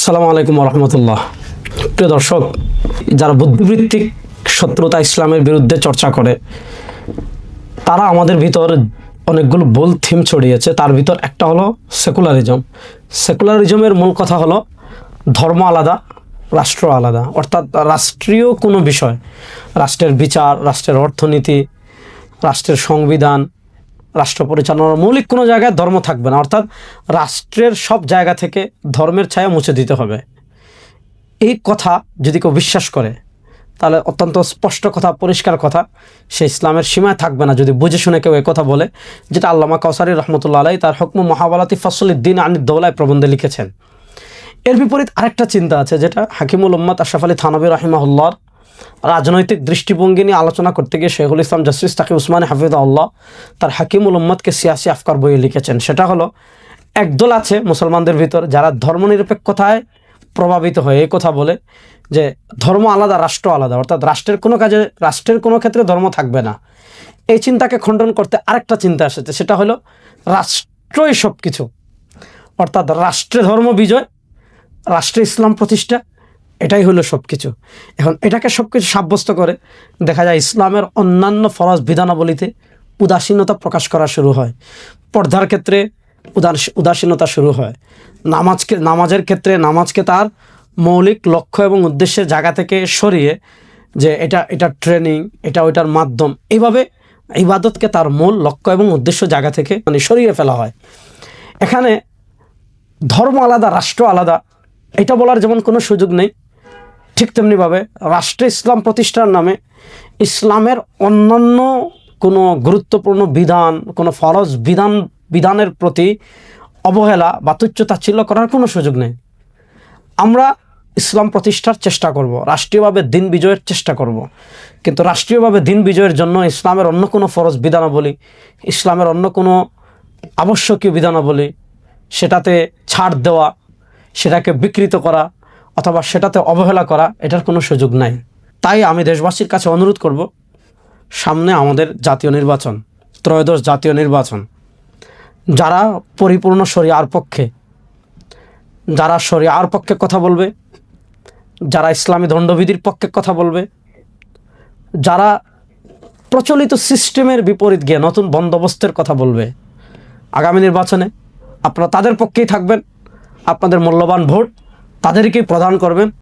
আসসালামু আলাইকুম রহমতুল্লাহ। প্রিয় দর্শক, যারা বুদ্ধিবৃত্তিক শত্রুতা ইসলামের বিরুদ্ধে চর্চা করে তারা আমাদের ভিতর অনেকগুলো ভুল থিম ছড়িয়েছে। তার ভিতর একটা হলো সেকুলারিজম। সেকুলারিজমের মূল কথা হলো ধর্ম আলাদা, রাষ্ট্র আলাদা। অর্থাৎ রাষ্ট্রীয় কোনো বিষয়, রাষ্ট্রের বিচার, রাষ্ট্রের অর্থনীতি, রাষ্ট্রের সংবিধান, রাষ্ট্র পরিচালনার মৌলিক কোনো জায়গায় ধর্ম থাকবে না। অর্থাৎ রাষ্ট্রের সব জায়গা থেকে ধর্মের ছায়া মুছে দিতে হবে। এই কথা যদি কেউ বিশ্বাস করে তাহলে অত্যন্ত স্পষ্ট কথা, পরিষ্কার কথা, সে ইসলামের সীমায় থাকবে না। যদি বুঝে শুনে কেউ কথা বলে, যেটা আল্লামা কাউসারী রহমতুল্লাহ আলাই তার হুকম মহাবালাতি ফসলুদ্দিন আনিদ দৌলায় প্রবন্ধে লিখেছেন। এর বিপরীত আরেকটা চিন্তা আছে, যেটা হাকিমুল উম্মাত আশরাফ আলী থানভী রাহিমাহুল্লাহর রাজনৈতিক দৃষ্টিভঙ্গি নিয়ে আলোচনা করতে গিয়ে শেখুল ইসলাম জাস্টিস তাকি উসমানী হাফিজাহুল্লাহ তার হাকিমুল উম্মাতকে সিয়াসি আফকার বইয়ে লিখেছেন। সেটা হলো, একদল আছে মুসলমানদের ভিতর যারা ধর্মনিরপেক্ষতায় প্রভাবিত হয়ে এই কথা বলে যে ধর্ম আলাদা, রাষ্ট্র আলাদা। অর্থাৎ রাষ্ট্রের কোনো কাজে, রাষ্ট্রের কোনো ক্ষেত্রে ধর্ম থাকবে না। এই চিন্তাকে খণ্ডন করতে আরেকটা চিন্তা এসেছে, সেটা হলো রাষ্ট্রই সব কিছু। অর্থাৎ রাষ্ট্রে ধর্ম বিজয়, রাষ্ট্রে ইসলাম প্রতিষ্ঠা, এটাই হলো সব কিছু। এখন এটাকে সব কিছু সাব্যস্ত করে দেখা যায় ইসলামের অন্যান্য ফরজ বিধানাবলীতে উদাসীনতা প্রকাশ করা শুরু হয়। পর্দার ক্ষেত্রে উদাসীনতা শুরু হয়। নামাজের ক্ষেত্রে নামাজকে তার মৌলিক লক্ষ্য এবং উদ্দেশ্যের জায়গা থেকে সরিয়ে যে এটা ট্রেনিং, এটা ওইটার মাধ্যম, এইভাবে ইবাদতকে তার মূল লক্ষ্য এবং উদ্দেশ্য জায়গা থেকে সরিয়ে ফেলা হয়। এখানে ধর্ম আলাদা, রাষ্ট্র আলাদা, এটা বলার যেমন কোনো সুযোগ নেই, ঠিক তেমনিভাবে রাষ্ট্রে ইসলাম প্রতিষ্ঠার নামে ইসলামের অন্যান্য কোনো গুরুত্বপূর্ণ বিধান, কোনো ফরজ বিধানের প্রতি অবহেলা বা তুচ্ছ-তাচ্ছিল্য করার কোনো সুযোগ নেই। আমরা ইসলাম প্রতিষ্ঠার চেষ্টা করব, রাষ্ট্রীয়ভাবে দিন বিজয়ের চেষ্টা করব, কিন্তু রাষ্ট্রীয়ভাবে দিন বিজয়ের জন্য ইসলামের অন্য কোনো ফরজ বিধানাবলী, ইসলামের অন্য কোনো আবশ্যকীয় বিধানাবলী, সেটাতে ছাড় দেওয়া, সেটাকে বিকৃত করা অথবা সেটাতে অবহেলা করা, এটার কোনো সুযোগ নাই। তাই আমি দেশবাসীর কাছে অনুরোধ করব, সামনে আমাদের জাতীয় নির্বাচন, ত্রয়োদশ জাতীয় নির্বাচন। যারা পরিপূর্ণ শরিয়ার পক্ষে, যারা শরিয়ার পক্ষে কথা বলবে, যারা ইসলামী দণ্ডবিধির পক্ষে কথা বলবে, যারা প্রচলিত সিস্টেমের বিপরীত গিয়ে নতুন বন্দোবস্তের কথা বলবে, আগামী নির্বাচনে আপনারা তাদের পক্ষেই থাকবেন। আপনাদের মূল্যবান ভোট তাদেরকেই প্রদান করবেন।